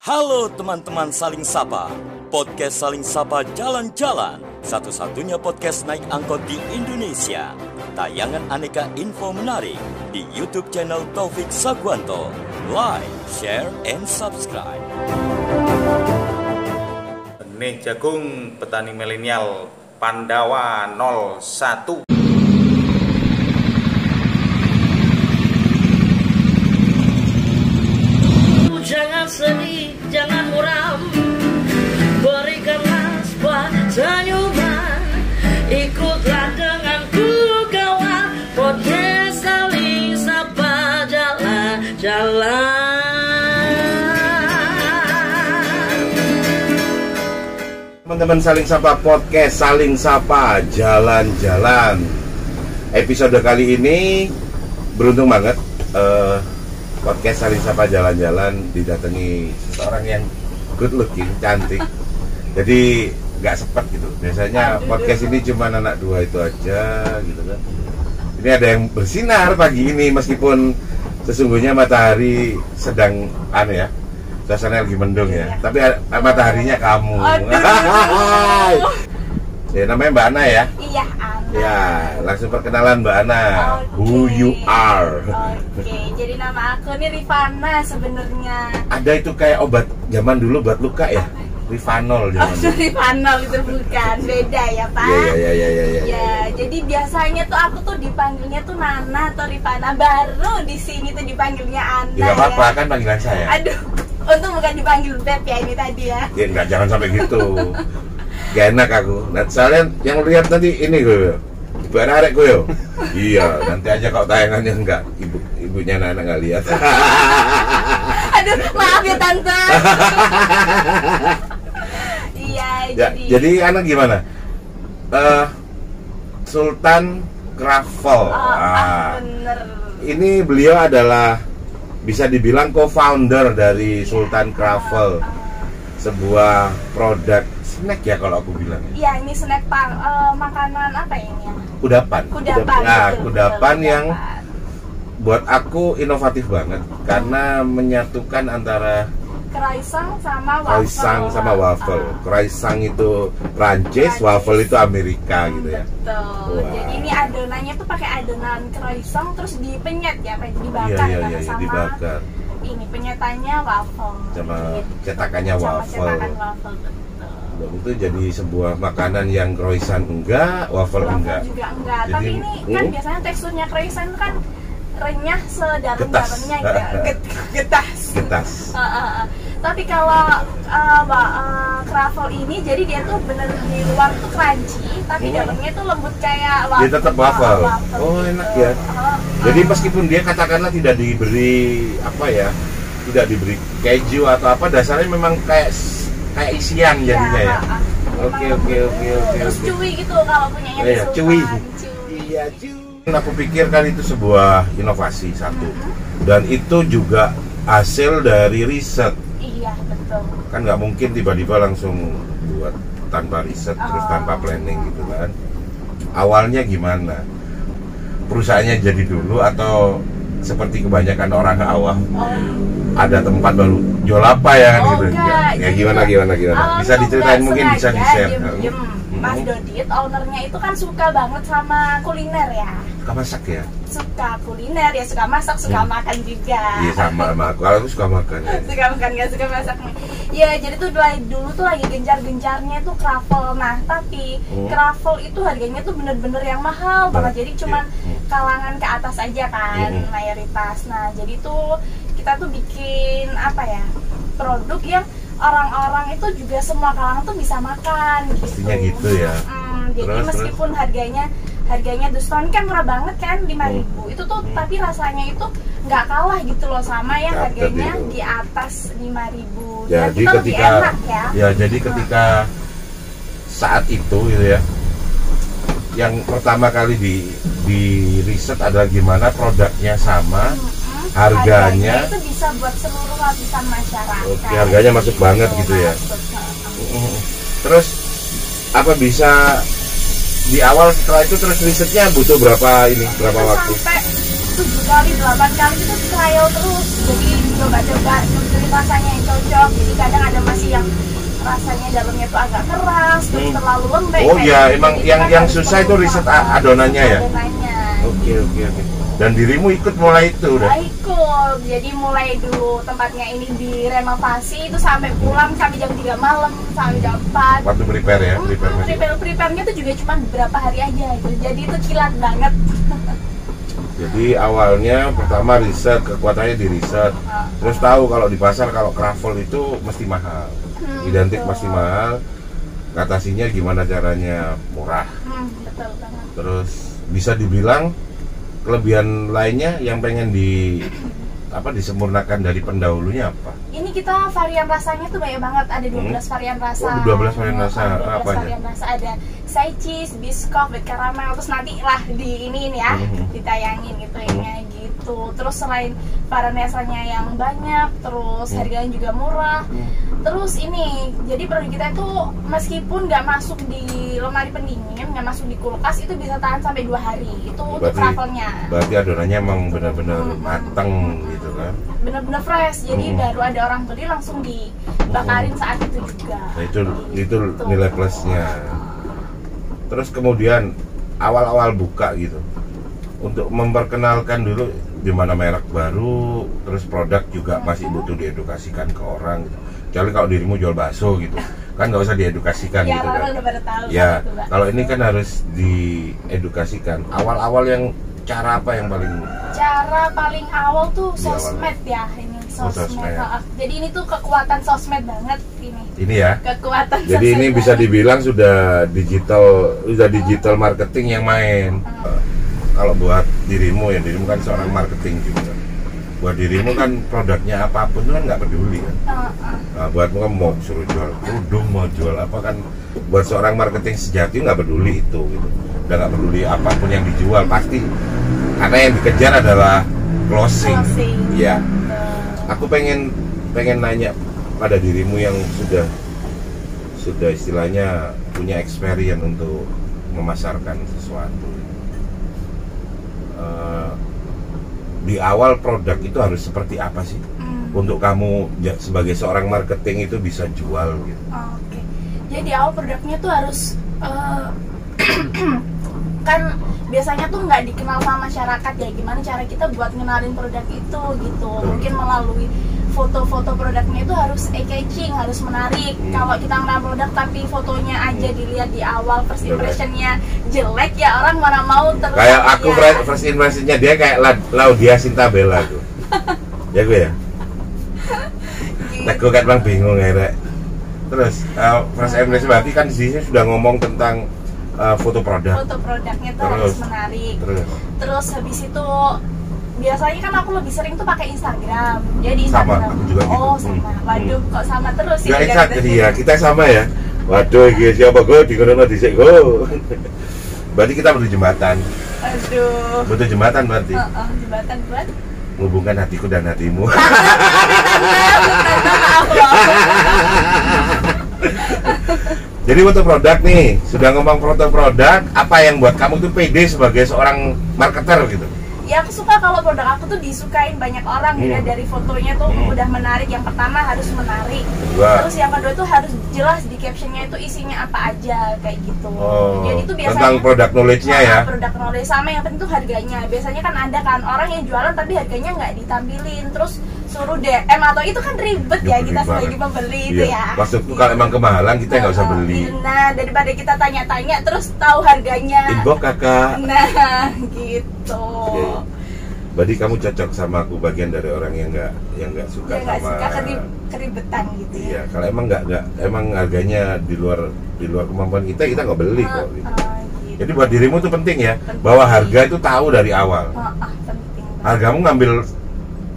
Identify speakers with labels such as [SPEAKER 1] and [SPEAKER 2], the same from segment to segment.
[SPEAKER 1] Halo teman-teman Saling Sapa, podcast Saling Sapa Jalan-Jalan, satu-satunya podcast naik angkot di Indonesia. Tayangan aneka info menarik di YouTube channel Taufik Sagwanto. Like, share, and subscribe.
[SPEAKER 2] Benih jagung petani milenial Pandawa 01.
[SPEAKER 3] Jangan sedih, jangan muram, berikanlah sebuah senyuman. Ikutlah denganku kawan, podcast Saling Sapa Jalan-Jalan.
[SPEAKER 4] Teman-teman Saling Sapa podcast Saling Sapa Jalan-Jalan. Episode kali ini beruntung banget, podcast Saling Sapa Jalan-Jalan didatangi seseorang yang good looking, cantik. Jadi nggak sepet gitu. Biasanya podcast ini cuma anak dua itu aja gitu kan. Ini ada yang bersinar pagi ini meskipun sesungguhnya matahari sedang suasana lagi mendung ya. Tapi mataharinya kamu. Ya, namanya Mbak Ana ya?
[SPEAKER 5] Iya, Ana.
[SPEAKER 4] Ya, langsung perkenalan Mbak Ana. Who you are?
[SPEAKER 5] Oke, jadi nama aku nih Rifana sebenarnya.
[SPEAKER 4] Ada itu kayak obat zaman dulu buat luka ya? Rifanol zaman dulu.
[SPEAKER 5] Rifanol itu bukan, beda ya Pak?
[SPEAKER 4] Iya.
[SPEAKER 5] Ya, jadi biasanya tuh aku tuh dipanggilnya tuh Nana atau Rifana. Baru di sini tuh dipanggilnya Ana.
[SPEAKER 4] Ya nggak apa-apa kan panggilan saya.
[SPEAKER 5] Aduh, untung bukan dipanggil Beb ya ini tadi ya.
[SPEAKER 4] Ya nggak, jangan sampai gitu. Gak enak aku. Nah, soalnya yang lihat nanti ini gue. Ibu anak gue yo. Iya, nanti aja kalau tayangannya enggak. Ibunya anak nggak lihat.
[SPEAKER 5] Aduh, maaf ya Tante. Iya,
[SPEAKER 4] Ya, jadi anak gimana? Sultan Kravel.
[SPEAKER 5] Bener.
[SPEAKER 4] Ini beliau adalah bisa dibilang co-founder dari Sultan Kravel, sebuah produk snack ya kalau aku bilang.
[SPEAKER 5] Iya, ini snack makanan apa ya ini ya?
[SPEAKER 4] Kudapan.
[SPEAKER 5] Kudapan.
[SPEAKER 4] Nah,
[SPEAKER 5] betul,
[SPEAKER 4] kudapan
[SPEAKER 5] betul,
[SPEAKER 4] yang buat aku inovatif banget karena menyatukan antara
[SPEAKER 5] croissant sama waffle.
[SPEAKER 4] Croissant itu Prancis, waffle itu Amerika gitu ya.
[SPEAKER 5] Betul.
[SPEAKER 4] Wah.
[SPEAKER 5] Jadi ini adonannya tuh pakai adonan croissant terus dipenyet ya, Pak, dibakar
[SPEAKER 4] Iya,
[SPEAKER 5] sama
[SPEAKER 4] dibakar.
[SPEAKER 5] ini penyetannya waffle.
[SPEAKER 4] Sama
[SPEAKER 5] Gitu.
[SPEAKER 4] cetakannya
[SPEAKER 5] Sama
[SPEAKER 4] waffle.
[SPEAKER 5] cetakan waffle, betul.
[SPEAKER 4] Dan itu jadi sebuah makanan yang croissant enggak, waffle enggak.
[SPEAKER 5] Juga enggak.
[SPEAKER 4] Jadi,
[SPEAKER 5] Tapi ini kan biasanya teksturnya croissant kan renyah sedalam-dalamnya
[SPEAKER 4] Getas.
[SPEAKER 5] Tapi kalau Kravel ini jadi dia tuh bener di luar tuh crunchy tapi dalamnya tuh lembut kayak waffle.
[SPEAKER 4] Dia tetap waffle. Oh,
[SPEAKER 5] gitu.
[SPEAKER 4] enak ya. Jadi meskipun dia katakanlah tidak diberi tidak diberi keju atau apa, dasarnya memang kayak isian jadinya ya. Oke.
[SPEAKER 5] Terus cuy gitu kalau punyanya
[SPEAKER 4] Iya,
[SPEAKER 5] Sultan.
[SPEAKER 4] cuy. Iya, cuy. Aku pikir kan itu sebuah inovasi satu, dan itu juga hasil dari riset.
[SPEAKER 5] Iya, betul.
[SPEAKER 4] Kan nggak mungkin tiba-tiba langsung buat tanpa riset terus tanpa planning gitu kan. Awalnya gimana? Perusahaannya jadi dulu atau seperti kebanyakan orang awam ada tempat baru jual apa ya kan gitu?
[SPEAKER 5] Enggak,
[SPEAKER 4] Ya gimana? Bisa diceritain, mungkin bisa di-share.
[SPEAKER 5] Mas Dodit, ownernya itu kan suka banget sama kuliner ya.
[SPEAKER 4] Suka masak ya?
[SPEAKER 5] Suka kuliner ya, suka masak, suka makan juga.
[SPEAKER 4] Iya, sama aku. Kalau aku suka makan ya.
[SPEAKER 5] Suka makan, gak suka masak nih. Ya, jadi tuh dulu tuh lagi gencar-gencarnya tuh Kravel. Nah, tapi Kravel itu harganya tuh bener-bener yang mahal banget. Jadi cuman kalangan ke atas aja kan, mayoritas. Nah, jadi tuh kita tuh bikin produk yang orang-orang itu juga semua kalangan tuh bisa makan gitu.
[SPEAKER 4] Pastinya gitu ya.
[SPEAKER 5] Jadi meskipun harganya diskon kan murah banget kan, 5.000 itu tuh tapi rasanya itu nggak kalah gitu loh sama yang harganya di atas 5.000.
[SPEAKER 4] Jadi
[SPEAKER 5] lebih enak ya.
[SPEAKER 4] Jadi ketika saat itu gitu ya, yang pertama kali di riset adalah gimana produknya sama, harganya
[SPEAKER 5] itu bisa buat seluruh lapisan masyarakat.
[SPEAKER 4] Oke, harganya masuk banget gitu ya. Terus apa bisa di awal setelah itu terus risetnya butuh berapa waktu?
[SPEAKER 5] Sampai 7 kali 8 kali itu trial terus. Jadi coba-coba nentuin rasanya yang cocok. Jadi kadang ada masih yang rasanya dalamnya tuh agak keras, terus terlalu lembek.
[SPEAKER 4] Oh iya,
[SPEAKER 5] gitu.
[SPEAKER 4] emang
[SPEAKER 5] Jadi
[SPEAKER 4] yang
[SPEAKER 5] kita harus
[SPEAKER 4] susah itu
[SPEAKER 5] perlu
[SPEAKER 4] riset
[SPEAKER 5] apa?
[SPEAKER 4] adonannya ya.
[SPEAKER 5] Adonannya.
[SPEAKER 4] Oke. Dan dirimu ikut mulai itu udah.
[SPEAKER 5] Ikut, jadi mulai dulu tempatnya ini direnovasi itu sampai pulang sampai jam 3 malam sampai jam 4.
[SPEAKER 4] Waktu prepare ya, prepare.
[SPEAKER 5] Prepare-nya tuh juga cuma beberapa hari aja gitu. Jadi itu kilat banget.
[SPEAKER 4] Jadi awalnya pertama riset, kekuatannya di riset. Terus tahu kalau di pasar kalau kravel itu mesti mahal. Identik
[SPEAKER 5] betul.
[SPEAKER 4] mesti mahal. Ngatasinya gimana caranya murah.
[SPEAKER 5] Betul banget.
[SPEAKER 4] Terus bisa dibilang kelebihan lainnya yang pengen disempurnakan dari pendahulunya apa?
[SPEAKER 5] Ini kita varian rasanya tuh banyak banget, ada 12 varian rasa.
[SPEAKER 4] Oh, 12 varian rasa.
[SPEAKER 5] Ada 12
[SPEAKER 4] Apa aja?
[SPEAKER 5] varian rasa, ada say cheese, biscoff, with caramel, terus nanti lah di ini ya, ditayangin gitu gitu. Terus selain varian rasanya yang banyak, terus harganya juga murah. Terus ini, jadi produk kita itu meskipun nggak masuk di lemari pendingin, nggak masuk di kulkas, itu bisa tahan sampai 2 hari. Itu untuk travelnya.
[SPEAKER 4] Berarti adonannya emang benar-benar matang gitu kan?
[SPEAKER 5] Bener-bener fresh, jadi baru ada orang beli langsung dibakarin saat itu juga.
[SPEAKER 4] Nah, itu nilai plusnya. Terus kemudian awal-awal buka gitu, untuk memperkenalkan dulu di mana merek baru, terus produk juga masih butuh diedukasikan ke orang gitu. Kecuali kalau dirimu jual bakso gitu, kan nggak usah diedukasikan
[SPEAKER 5] Ya,
[SPEAKER 4] gitu kan.
[SPEAKER 5] orang udah pada tahu.
[SPEAKER 4] Ya,
[SPEAKER 5] gitu, Mbak.
[SPEAKER 4] kalau ini kan harus diedukasikan. Awal-awal yang cara apa yang paling
[SPEAKER 5] Cara paling awal tuh
[SPEAKER 4] Di awal.
[SPEAKER 5] sosmed ya, ini sosmed.
[SPEAKER 4] sosmed.
[SPEAKER 5] Jadi ini tuh kekuatan sosmed banget ini.
[SPEAKER 4] ini ya?
[SPEAKER 5] Kekuatan
[SPEAKER 4] Jadi
[SPEAKER 5] sosmed
[SPEAKER 4] ini bisa
[SPEAKER 5] banget.
[SPEAKER 4] dibilang sudah digital marketing yang main. Kalau buat dirimu kan seorang marketing juga. Buat dirimu kan produknya apapun itu kan nggak peduli kan. Nah, buatmu kan mau suruh jual kerudung, mau jual apa kan, buat seorang marketing sejati nggak peduli itu gitu. Udah nggak peduli apapun yang dijual pasti, karena yang dikejar adalah closing. Ya. Aku pengen nanya pada dirimu yang sudah istilahnya punya experience untuk memasarkan sesuatu. Di awal produk itu harus seperti apa sih untuk kamu sebagai seorang marketing itu bisa jual gitu?
[SPEAKER 5] Oke. Jadi awal produknya tuh harus kan biasanya tuh nggak dikenal sama masyarakat ya, gimana cara kita buat ngenalin produk itu gitu. Mungkin melalui foto-foto produknya itu harus eye-catching, harus menarik. Kalau kita ngenal produk tapi fotonya aja dilihat di awal first impressionnya jelek, ya orang mana mau terus.
[SPEAKER 4] Kayak aku first impressionnya dia kayak Laudia Sintabella tuh. Ya gue ya. Aku kan bang bingung ya Rek. Terus first impression berarti kan di sini sudah ngomong tentang foto produk.
[SPEAKER 5] Foto produknya tuh harus menarik. Terus habis itu biasanya kan aku lebih sering tuh pakai Instagram. Jadi Instagram.
[SPEAKER 4] Sama, aku juga gitu.
[SPEAKER 5] Oh, sama. Waduh, kok sama terus
[SPEAKER 4] Ya
[SPEAKER 5] ini
[SPEAKER 4] exact, iya, kita sama ya. Waduh, siapa gue di kono dhisik go. Berarti kita butuh jembatan.
[SPEAKER 5] Aduh.
[SPEAKER 4] Butuh jembatan berarti.
[SPEAKER 5] Jembatan buat
[SPEAKER 4] Menghubungkan hatiku dan hatimu. Jadi untuk produk nih, sudah ngomong foto produk, apa yang buat kamu tuh pede sebagai seorang marketer gitu?
[SPEAKER 5] Ya aku suka kalau produk aku tuh disukain banyak orang. Dilihat dari fotonya tuh udah menarik. Yang pertama harus menarik. Terus yang kedua tuh harus jelas di captionnya itu isinya apa aja kayak gitu. Jadi itu biasanya
[SPEAKER 4] tentang produk knowledge-nya ya.
[SPEAKER 5] Produk knowledge, sama yang penting tuh harganya. Biasanya kan ada kan orang yang jualan tapi harganya nggak ditampilin, terus suruh DM atau itu kan ribet ya kita sebagai pembeli itu ya.
[SPEAKER 4] Maksudku kalau emang kemahalan kita nggak usah beli.
[SPEAKER 5] Nah, daripada kita tanya-tanya terus tahu harganya.
[SPEAKER 4] Inbox kakak.
[SPEAKER 5] Nah, gitu.
[SPEAKER 4] Berarti kamu cocok sama aku, bagian dari orang yang nggak suka
[SPEAKER 5] Ya, nggak
[SPEAKER 4] sama
[SPEAKER 5] suka keribetan gitu ya.
[SPEAKER 4] Iya, kalau emang harganya di luar kemampuan kita nggak beli kok. Gitu.
[SPEAKER 5] Gitu.
[SPEAKER 4] Jadi buat dirimu tuh penting ya, bahwa harga itu tahu dari awal.
[SPEAKER 5] Penting.
[SPEAKER 4] Hargamu ngambil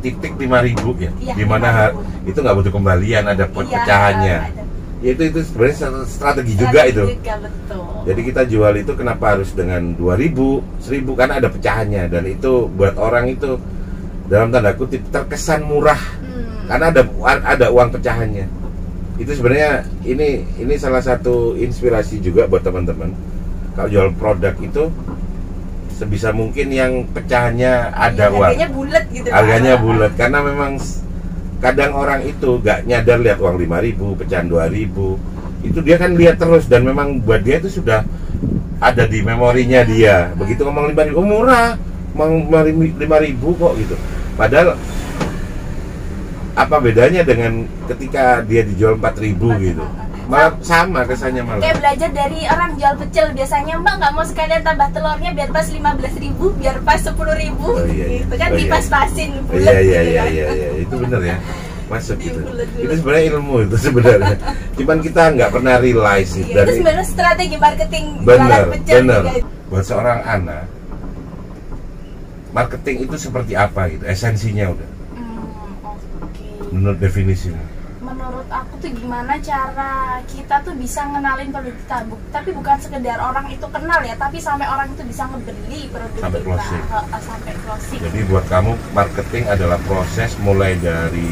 [SPEAKER 4] titik 5.000 ya,
[SPEAKER 5] Iya,
[SPEAKER 4] dimana
[SPEAKER 5] 5.000.
[SPEAKER 4] itu nggak butuh kembalian, ada pecahannya. Ya, itu sebenarnya strategi juga itu.
[SPEAKER 5] Betul.
[SPEAKER 4] Jadi kita jual itu kenapa harus dengan 2.000, 1.000 karena ada pecahannya, dan itu buat orang itu dalam tanda kutip terkesan murah karena ada uang pecahannya. Itu sebenarnya ini salah satu inspirasi juga buat teman-teman. Kalau jual produk itu sebisa mungkin yang pecahannya ada uang.
[SPEAKER 5] Harganya bulat gitu.
[SPEAKER 4] Harganya bulat karena memang kadang orang itu gak nyadar lihat uang 5.000, pecahan 2.000, itu dia kan lihat terus dan memang buat dia itu sudah ada di memorinya dia. Begitu ngomong 5.000, oh murah, ngomong 5.000 kok gitu. Padahal apa bedanya dengan ketika dia dijual 4.000 gitu? Malah sama kesannya malah.
[SPEAKER 5] Kayak belajar dari orang jual pecel, biasanya Mbak nggak mau sekalian tambah telurnya biar pas 15.000, biar pas 10.000, gitu kan, dipas-pasin bulat.
[SPEAKER 4] Iya, itu bener ya, masuk gitu. Itu sebenarnya ilmu itu sebenarnya. Cuman kita nggak pernah realize itu.
[SPEAKER 5] Itu sebenarnya strategi marketing
[SPEAKER 4] bener.
[SPEAKER 5] jualan pecel.
[SPEAKER 4] Buat seorang anak, marketing itu seperti apa gitu, esensinya udah. Menurut definisinya.
[SPEAKER 5] Menurut aku tuh gimana cara kita tuh bisa ngenalin produk kita, tapi bukan sekedar orang itu kenal ya, tapi sampai orang itu bisa ngebeli produk
[SPEAKER 4] sampai
[SPEAKER 5] kita
[SPEAKER 4] closing.
[SPEAKER 5] Sampai closing.
[SPEAKER 4] Jadi buat kamu marketing adalah proses mulai dari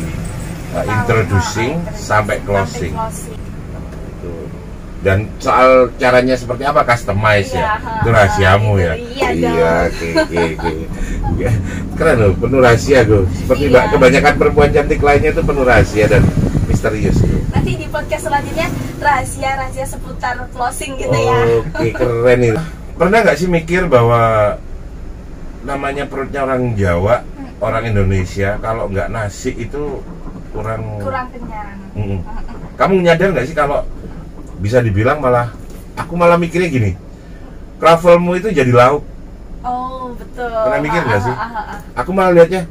[SPEAKER 4] introducing sampai closing. Tuh. Dan soal caranya seperti apa, customize ya, itu rahasiamu ya. Iya, oke. Keren loh, penuh rahasia gue. Seperti kebanyakan perempuan cantik lainnya itu penuh rahasia dan misterius.
[SPEAKER 5] Nanti di podcast selanjutnya rahasia seputar closing gitu ya.
[SPEAKER 4] Oke, keren itu. Pernah nggak sih mikir bahwa namanya perutnya orang Jawa, orang Indonesia, kalau nggak nasi itu kurang
[SPEAKER 5] kenyang.
[SPEAKER 4] Kamu nyadar nggak sih kalau bisa dibilang aku malah mikirnya gini, krovelmu itu jadi lauk.
[SPEAKER 5] Oh betul.
[SPEAKER 4] Pernah mikir nggak sih? Aku malah lihatnya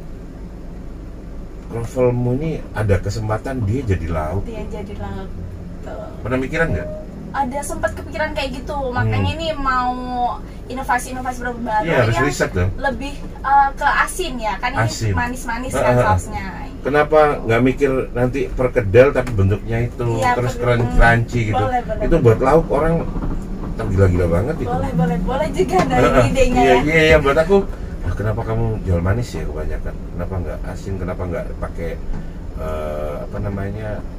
[SPEAKER 4] krovelmu ini ada kesempatan dia jadi lauk. Betul. Pernah mikiran nggak?
[SPEAKER 5] Ada sempat kepikiran kayak gitu, makanya ini mau inovasi-inovasi baru
[SPEAKER 4] yang riset
[SPEAKER 5] lebih ke asin ya, kan ini manis-manis kan sausnya.
[SPEAKER 4] Kenapa nggak mikir nanti perkedel tapi bentuknya itu terus crunchy gitu? Boleh. Itu buat lauk orang tergila-gila banget itu.
[SPEAKER 5] Boleh juga dari idenya ya.
[SPEAKER 4] Iya, buat aku. Kenapa kamu jual manis ya kebanyakan? Kenapa nggak asin? Kenapa nggak pakai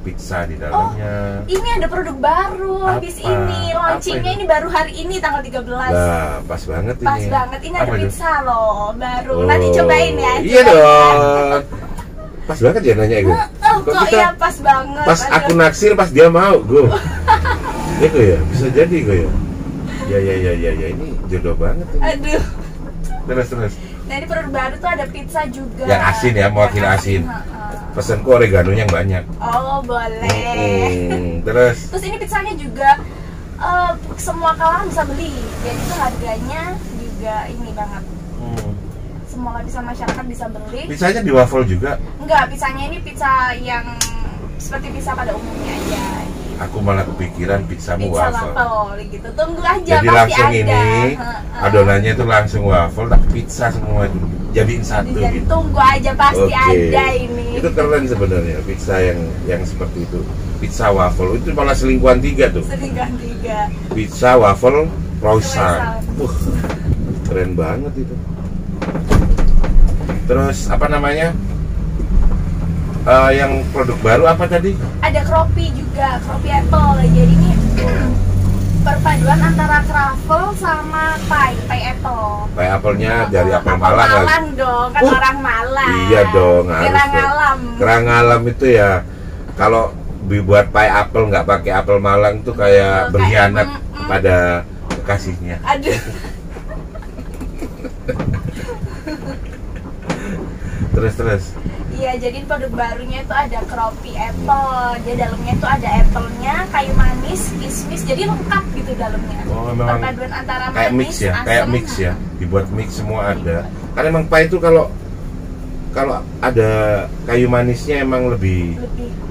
[SPEAKER 4] pizza di dalamnya?
[SPEAKER 5] Ini ada produk baru habis ini launchingnya, ini baru hari ini tanggal 13.
[SPEAKER 4] Nah, pas banget ini.
[SPEAKER 5] Pas banget, ini ada pizza loh baru. Nanti cobain ya.
[SPEAKER 4] Iya dong. Pas banget ya nanya gue.
[SPEAKER 5] Kok iya pas banget.
[SPEAKER 4] Pas aku naksir, pas dia mau gue. Ya gue ya, bisa jadi gue ya. Ya ini jodoh banget ini.
[SPEAKER 5] Aduh.
[SPEAKER 4] Terus.
[SPEAKER 5] Nah ini produk baru tuh ada pizza juga.
[SPEAKER 4] Yang asin ya, mewakili asin. Pesanku oregano yang banyak.
[SPEAKER 5] Oh boleh.
[SPEAKER 4] Terus
[SPEAKER 5] ini pizzanya juga semua kalangan bisa beli. Jadi itu harganya juga ini banget. Semua lapisan masyarakat bisa beli.
[SPEAKER 4] Pizzanya di waffle juga?
[SPEAKER 5] Enggak, pizzanya ini pizza yang seperti pizza pada umumnya aja.
[SPEAKER 4] Aku malah kepikiran pizzamu waffle
[SPEAKER 5] gitu. Tunggu aja.
[SPEAKER 4] Jadi
[SPEAKER 5] pasti
[SPEAKER 4] langsung
[SPEAKER 5] ada.
[SPEAKER 4] Ini adonannya itu langsung waffle tapi pizza semua jadiin satu gitu.
[SPEAKER 5] Tunggu aja pasti ada ini.
[SPEAKER 4] Itu keren sebenarnya pizza yang seperti itu. Pizza waffle itu malah selingkuhan 3 tuh.
[SPEAKER 5] Selingkuhan 3.
[SPEAKER 4] Pizza waffle croissant. Keren banget itu. Terus apa namanya? Yang produk baru apa tadi? Ada
[SPEAKER 5] Croppy juga, Croppy Apple. Jadi ini perpaduan antara croffle sama pie apple.
[SPEAKER 4] Pie apple-nya dari apel Malang lagi.
[SPEAKER 5] Malang dong, kan orang Malang.
[SPEAKER 4] Iya dong, harus. Kerang alam itu ya. Kalau dibuat pie apple nggak pakai apel Malang tuh kayak berkhianat pada kekasihnya.
[SPEAKER 5] Aduh.
[SPEAKER 4] Terus.
[SPEAKER 5] Iya, jadi produk barunya itu ada Croppy Apple. Jadi dalamnya itu ada apple-nya, kayu manis, kismis. Jadi lengkap gitu dalamnya.
[SPEAKER 4] Oh, memang
[SPEAKER 5] perpaduan antara
[SPEAKER 4] kayak
[SPEAKER 5] manis,
[SPEAKER 4] mix ya,
[SPEAKER 5] asam.
[SPEAKER 4] kayak mix ya. Dibuat mix semua ada. Karena emang pie itu kalau ada kayu manisnya emang lebih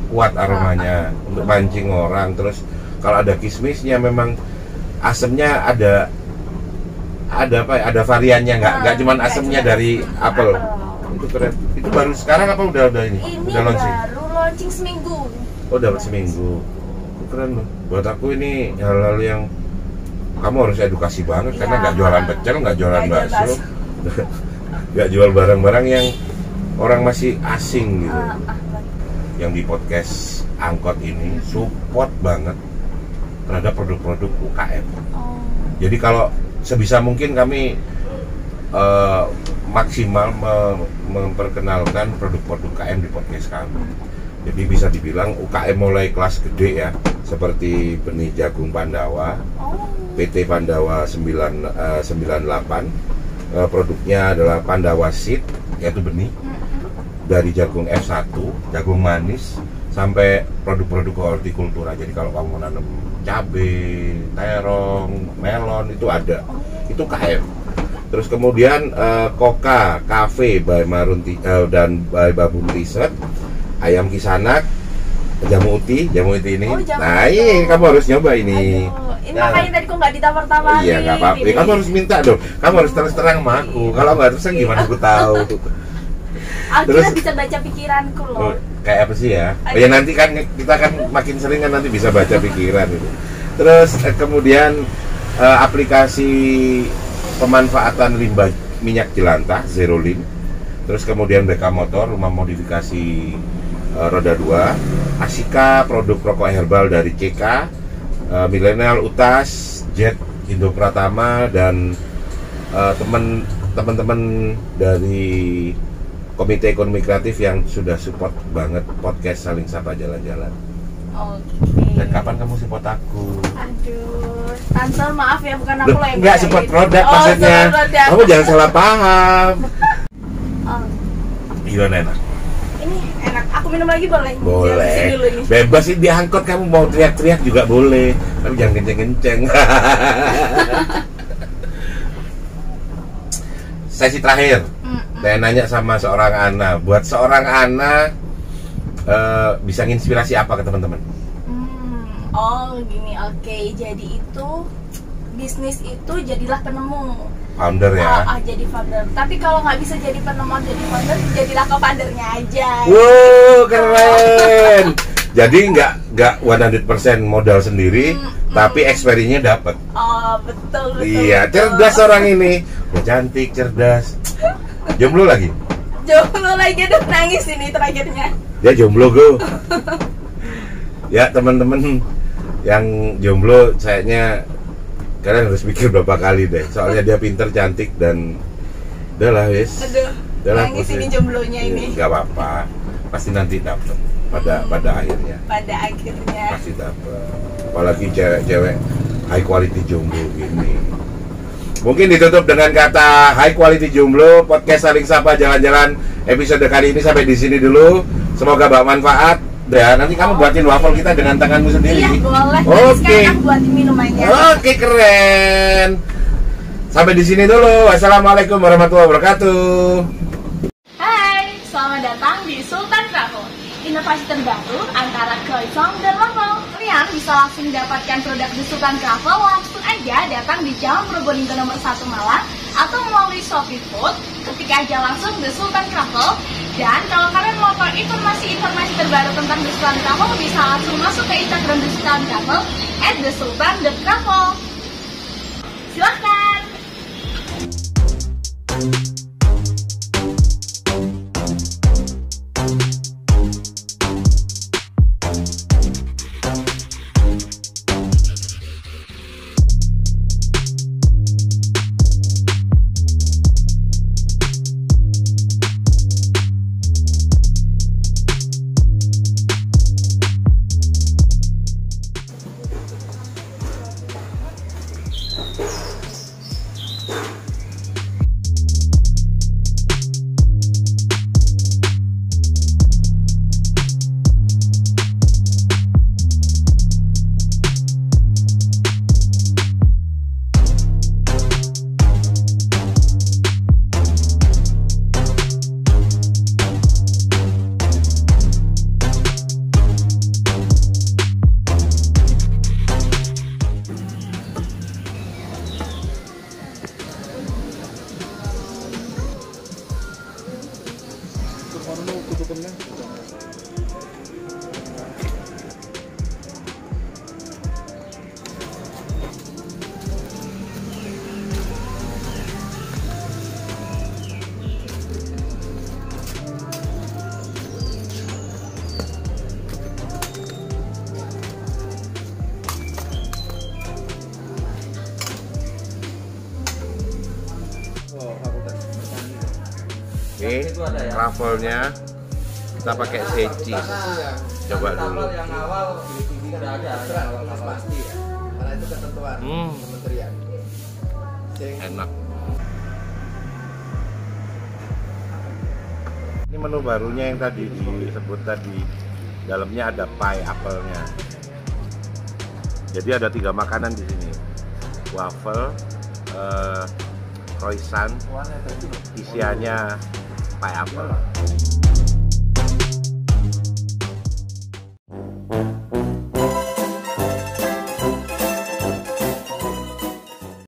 [SPEAKER 4] kuat aromanya untuk mancing orang. Terus kalau ada kismisnya memang asamnya ada variannya, nggak cuma asamnya dari apel. Itu keren. Itu baru sekarang apa udah ini?
[SPEAKER 5] Ini
[SPEAKER 4] udah launching?
[SPEAKER 5] baru launching seminggu.
[SPEAKER 4] Oh, dapat seminggu. Itu keren loh. Buat aku ini hal-hal yang kamu harus edukasi banget karena nggak jualan pecel, nggak jualan bakso, nggak jual barang-barang yang orang masih asing gitu. Yang di podcast Angkot ini support banget terhadap produk-produk UKM. Jadi kalau sebisa mungkin kami maksimal memperkenalkan produk-produk UKM di podcast kami. Jadi bisa dibilang UKM mulai kelas gede ya, seperti benih jagung Pandawa, PT Pandawa 98. Produknya adalah Pandawa Seed, yaitu benih dari jagung F1, jagung manis, sampai produk-produk hortikultura. Jadi kalau kamu mau nanam cabai, terong, melon itu ada. Itu KM. Terus kemudian Koka, Cafe by Marun dan by Babun Riset, ayam kisanak, jamu uti ini. Nah, ini kamu harus nyoba ini.
[SPEAKER 5] Aduh, ini makanya tadi kok nggak ditawar-tawarin.
[SPEAKER 4] Iya, nggak apa-apa. Kamu harus minta dong. Kamu harus terus terang sama aku. Kalau nggak terus gimana aku tahu?
[SPEAKER 5] Terus bisa baca pikiranku loh.
[SPEAKER 4] Kayak apa sih ya? Oh ya, nanti kan kita kan makin sering kan nanti bisa baca pikiran itu. Terus kemudian aplikasi pemanfaatan limbah minyak jelantah Zerolin. Terus kemudian BK Motor, rumah modifikasi roda 2, Asika, produk rokok herbal dari CK, Millennial Utas, Jet Indo Pratama, dan teman-teman dari Komite Ekonomi Kreatif yang sudah support banget podcast Saling Sapa Jalan-Jalan.
[SPEAKER 5] Oke.
[SPEAKER 4] Dan kapan kamu support aku?
[SPEAKER 5] Aduh, Tante maaf ya, bukan aku loh yang
[SPEAKER 4] Enggak
[SPEAKER 5] bilang
[SPEAKER 4] support
[SPEAKER 5] gitu.
[SPEAKER 4] produk maksudnya.
[SPEAKER 5] support produk.
[SPEAKER 4] Kamu jangan salah paham.
[SPEAKER 5] Oh,
[SPEAKER 4] Gimana enak?
[SPEAKER 5] ini enak. Aku minum lagi boleh? Habisin
[SPEAKER 4] Boleh.
[SPEAKER 5] dulu nih.
[SPEAKER 4] Bebas sih di angkot, kamu mau teriak-teriak juga boleh. Tapi jangan kenceng-kenceng. Sesi terakhir. Saya nanya sama seorang Ana. Buat seorang Ana bisa nginspirasi apa ke teman-teman?
[SPEAKER 5] Oh gini, oke. Jadi itu bisnis itu jadilah penemu.
[SPEAKER 4] Founder ya.
[SPEAKER 5] Jadi founder. Tapi kalau nggak bisa jadi penemu, jadi founder, jadilah co-foundernya aja.
[SPEAKER 4] Wow, keren. Jadi nggak 100% modal sendiri, tapi experience-nya dapat.
[SPEAKER 5] Oh betul.
[SPEAKER 4] Iya,
[SPEAKER 5] betul.
[SPEAKER 4] cerdas orang ini. Udah cantik, cerdas. Jomblo lagi?
[SPEAKER 5] Jomblo lagi, aduh nangis ini terakhirnya.
[SPEAKER 4] Dia jomblo go. Ya teman-teman yang jomblo, sayangnya kalian harus mikir berapa kali deh. Soalnya dia pinter, cantik, dan udahlah wis.
[SPEAKER 5] Aduh,
[SPEAKER 4] Udahlah,
[SPEAKER 5] nangis
[SPEAKER 4] pusing.
[SPEAKER 5] ini jomblonya ini.
[SPEAKER 4] Gak apa-apa, pasti nanti dapet pada akhirnya.
[SPEAKER 5] Pada akhirnya.
[SPEAKER 4] Pasti dapet. Apalagi cewek-cewek high quality jomblo gini. Mungkin ditutup dengan kata high quality jomblo. Podcast Saling Sapa Jalan-Jalan episode kali ini sampai di sini dulu. Semoga bermanfaat. Dan nanti kamu buatin waffle kita dengan tanganmu sendiri.
[SPEAKER 5] Iya boleh.
[SPEAKER 4] Oke.
[SPEAKER 5] Sekarang aku buatin minumannya.
[SPEAKER 4] Oke, keren. Sampai di sini dulu. Wassalamualaikum warahmatullahi wabarakatuh.
[SPEAKER 5] Hai, selamat datang di Sultan Travel. Inovasi terbaru antara Koisong dan Momo. Kalian bisa langsung dapatkan produk di Sultan Travel langsung aja datang di Jalan Probolinggo nomor 1 Malang atau melalui Shopee Food. Ketik aja langsung di Sultan Travel. Dan kalau kalian mau tahu informasi terbaru tentang The Sultan Travel, bisa langsung masuk ke Instagram The Sultan Travel @thesultan.travel. Silahkan.
[SPEAKER 4] Ini truffle-nya kita pakai cheese. Coba dulu.
[SPEAKER 6] Yang awal udah ada, yang awal pasti ya. Karena itu ketentuan kementerian.
[SPEAKER 4] Enak. Ini menu barunya yang tadi disebut tadi. Dalamnya ada pie apelnya. Jadi ada 3 makanan di sini. Waffle, croissant, isiannya pie apple.